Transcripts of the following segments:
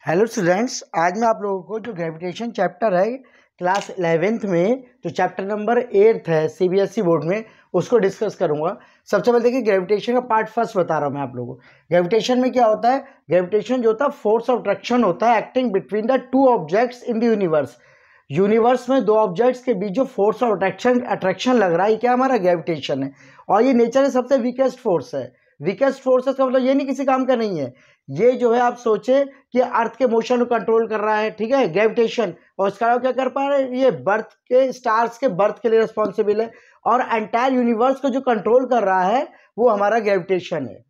Hello students, आज मैं आप लोगों को जो ग्रेविटेशन चैप्टर है क्लास 11th में जो चैप्टर नंबर 8 है सीबीएसई बोर्ड में उसको डिस्कस करूंगा। सबसे पहले देखिए, ग्रेविटेशन का पार्ट फर्स्ट बता रहा हूं मैं आप लोगों को। ग्रेविटेशन में क्या होता है? ग्रेविटेशन जो होता है फोर्स ऑफ अट्रैक्शन होता है acting between the two objects in the universe. Universe में दो ऑब्जेक्ट्स के बीच जो फोर्स ऑफ अट्रैक्शन लग रहा है, ये क्या हमारा ग्रेविटेशन है। और ये नेचर में सबसे वीकेस्ट फोर्स है। वीकेस्ट फोर्स का मतलब ये नहीं किसी काम का नहीं है। ये जो है आप सोचे कि अर्थ के मोशन को कंट्रोल कर रहा है, ठीक है, ग्रेविटेशन। और इसका क्या कर पा रहे हैं? ये बर्थ के स्टार्स के बर्थ के लिए रिस्पॉन्सिबल है। और एंटायर यूनिवर्स को जो कंट्रोल कर रहा है वो हमारा ग्रेविटेशन है,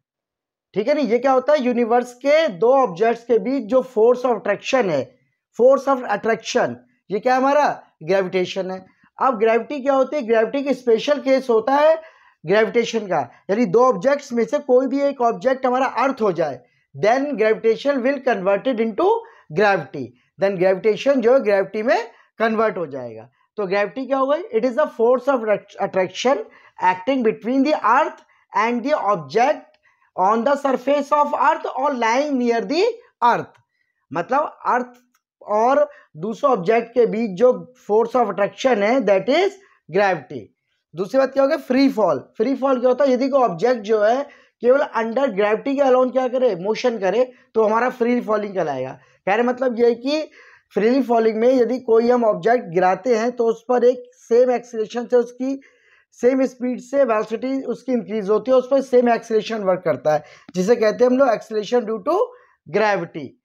ठीक है। नहीं, ये क्या होता है? यूनिवर्स के दो ऑब्जेक्ट्स के बीच जो फोर्स ऑफ अट्रैक्शन है, फोर्स ऑफ अट्रैक्शन, ये क्या हमारा ग्रेविटेशन है। अब ग्रेविटी क्या होती है? ग्रेविटी की स्पेशल केस होता है ग्रेविटेशन का, यानी दो ऑब्जेक्ट्स में से कोई भी एक ऑब्जेक्ट हमारा अर्थ हो जाए, then gravitation will converted into gravity. Then gravitation जो है ग्रेविटी में कन्वर्ट हो जाएगा। तो ग्रेविटी क्या हो गई? It is the force of attraction acting between the earth and the object on the surface of earth और लाइंग नियर द अर्थ। मतलब अर्थ और दूसरे ऑब्जेक्ट के बीच जो फोर्स ऑफ अट्रैक्शन है दैट इज ग्रेविटी। दूसरी बात क्या हो गया? Free fall. फ्री फॉल क्या होता है? यदि कोई ऑब्जेक्ट जो है केवल अंडर ग्रेविटी के अलोन क्या करे, मोशन करे, तो हमारा फ्री फॉलिंग कहलाएगा। कहने मतलब यह है कि फ्रीली फॉलिंग में यदि कोई हम ऑब्जेक्ट गिराते हैं तो उस पर एक सेम एक्सीलरेशन से, उसकी सेम स्पीड से वेलोसिटी उसकी इंक्रीज होती है, उस पर सेम एक्सीलरेशन वर्क करता है, जिसे कहते हैं हम लोग एक्सीलरेशन ड्यू टू ग्रेविटी।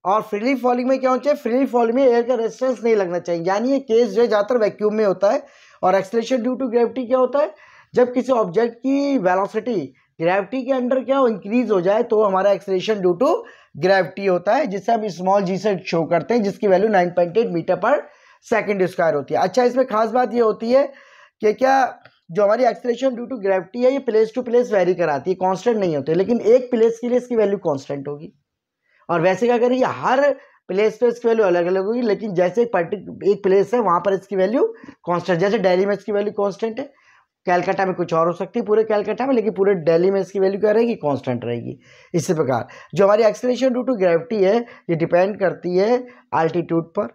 और फ्रीली फॉलिंग में क्या होना चाहिए? फ्रीली फॉलिंग में एयर का रेजिस्टेंस नहीं लगना चाहिए, यानी ये केस जो है ज़्यादातर वैक्यूम में होता है। और एक्सीलरेशन ड्यू टू ग्रेविटी क्या होता है? जब किसी ऑब्जेक्ट की वेलोसिटी ग्रेविटी के अंडर क्या हो, इंक्रीज हो जाए, तो हमारा एक्सीलरेशन ड्यू टू ग्रेविटी होता है, जिसे हम स्मॉल जी से शो करते हैं, जिसकी वैल्यू 9.8 मीटर पर सेकेंड स्क्वायर होती है। अच्छा, इसमें खास बात ये होती है कि क्या जो हमारी एक्सीलरेशन ड्यू टू ग्रेविटी है ये प्लेस टू प्लेस वेरी कराती है, कांस्टेंट नहीं होती, लेकिन एक प्लेस के लिए इसकी वैल्यू कांस्टेंट होगी। और वैसे क्या करेंगे, हर प्लेस पे इसकी वैल्यू अलग अलग होगी, लेकिन जैसे एक प्लेस है वहां पर इसकी वैल्यू कांस्टेंट। जैसे दिल्ली में इसकी वैल्यू कांस्टेंट है, कैलकाटा में कुछ और हो सकती है पूरे कैलकाटा में, लेकिन पूरे दिल्ली में इसकी वैल्यू क्या रहेगी? कांस्टेंट रहेगी। इसी प्रकार जो हमारी एक्सीलरेशन ड्यू टू ग्रेविटी है ये डिपेंड करती है अल्टीट्यूड पर,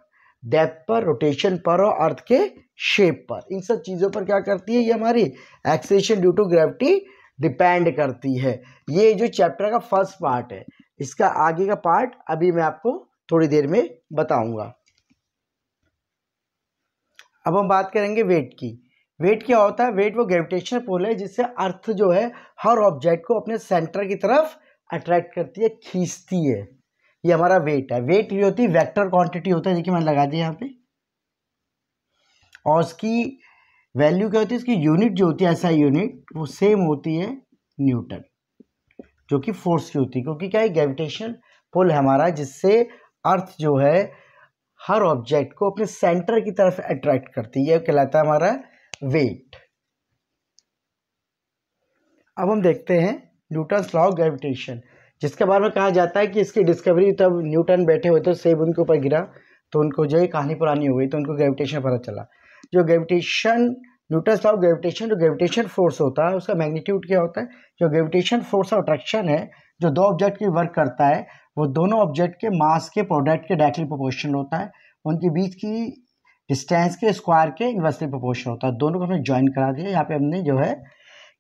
डेप्थ पर, रोटेशन पर और अर्थ के शेप पर। इन सब चीज़ों पर क्या करती है ये हमारी acceleration due to gravity depend करती है। ये जो चैप्टर का फर्स्ट पार्ट है, इसका आगे का पार्ट अभी मैं आपको थोड़ी देर में बताऊंगा। अब हम बात करेंगे वेट की। वेट क्या होता है? वेट वो ग्रेविटेशनल पुल है जिससे अर्थ जो है हर ऑब्जेक्ट को अपने सेंटर की तरफ अट्रैक्ट करती है, खींचती है। ये हमारा वेट है। वेट ये होती है वेक्टर क्वांटिटी होता है, देखिए मैंने लगा दिया यहाँ पे। और उसकी वैल्यू क्या होती है? इसकी यूनिट जो होती है, ऐसा यूनिट, वो सेम होती है न्यूटन, जो कि फोर्स की होती है, क्योंकि क्या है, ग्रेविटेशन पुल है हमारा, जिससे अर्थ जो है हर ऑब्जेक्ट को अपने सेंटर की तरफ अट्रैक्ट करती है। यह कहलाता है हमारा वेट। अब हम देखते हैं न्यूटन्स लॉ ऑफ ग्रेविटेशन, जिसके बारे में कहा जाता है कि इसकी डिस्कवरी तब न्यूटन बैठे हुए थे, सेब उनके ऊपर गिरा तो उनको जो है कहानी पुरानी हो गई, तो उनको ग्रेविटेशन पता चला। जो gravitation, Newton's law of gravitation, जो ग्रेविटेशन फोर्स होता है उसका मैग्नीट्यूड क्या होता है? जो ग्रेविटेशन फोर्स ऑफ अट्रैक्शन है, जो दो ऑब्जेक्ट की वर्क करता है, वो दोनों ऑब्जेक्ट के मास के प्रोडक्ट के डायरेक्टली प्रोपोर्शनल होता है। उनके बीच की डिस्टेंस के स्क्वायर के इन्वर्सली प्रोपोर्शनल होता है। दोनों को हमने ज्वाइन करा दिया। यहाँ पे हमने जो है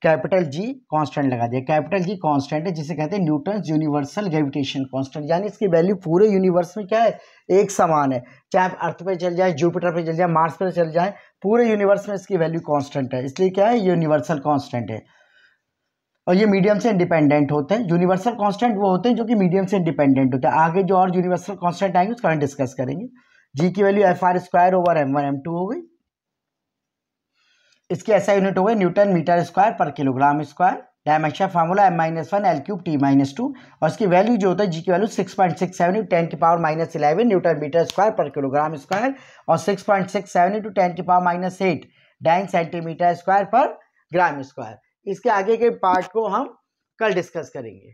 कैपिटल जी कांस्टेंट लगा दिया। कैपिटल जी कांस्टेंट है, जिसे कहते हैं न्यूटन्स यूनिवर्सल ग्रेविटेशन कांस्टेंट, यानी इसकी वैल्यू पूरे यूनिवर्स में क्या है? एक समान है। चाहे आप अर्थ पे चल जाए, जुपिटर पे चल जाए, मार्स पे चल जाए, पूरे यूनिवर्स में इसकी वैल्यू कांस्टेंट है। इसलिए क्या है? यूनिवर्सल कांस्टेंट है। और ये मीडियम से इंडिपेंडेंट होते हैं। यूनिवर्सल कांस्टेंट वो होते हैं जो कि मीडियम से इंडिपेंडेंट होते हैं। आगे जो और यूनिवर्सल कांस्टेंट आएंगे उसका डिस्कस करेंगे। जी की वैल्यू FR²/m1/m2 हो गई। इसकी ऐसा यूनिट हो गई न्यूटन मीटर स्क्वायर पर kilogram square. Dimension formula m-1 L3T-2, और इसकी वैल्यू जो होता है जी की वैल्यू 6.67 × 10⁻11 न्यूटन मीटर स्क्वायर पर किलोग्राम स्क्वायर, और 6.67 × 10⁻8 9 सेंटीमीटर स्क्वायर पर ग्राम स्क्वायर। इसके आगे के पार्ट को हम कल डिस्कस करेंगे।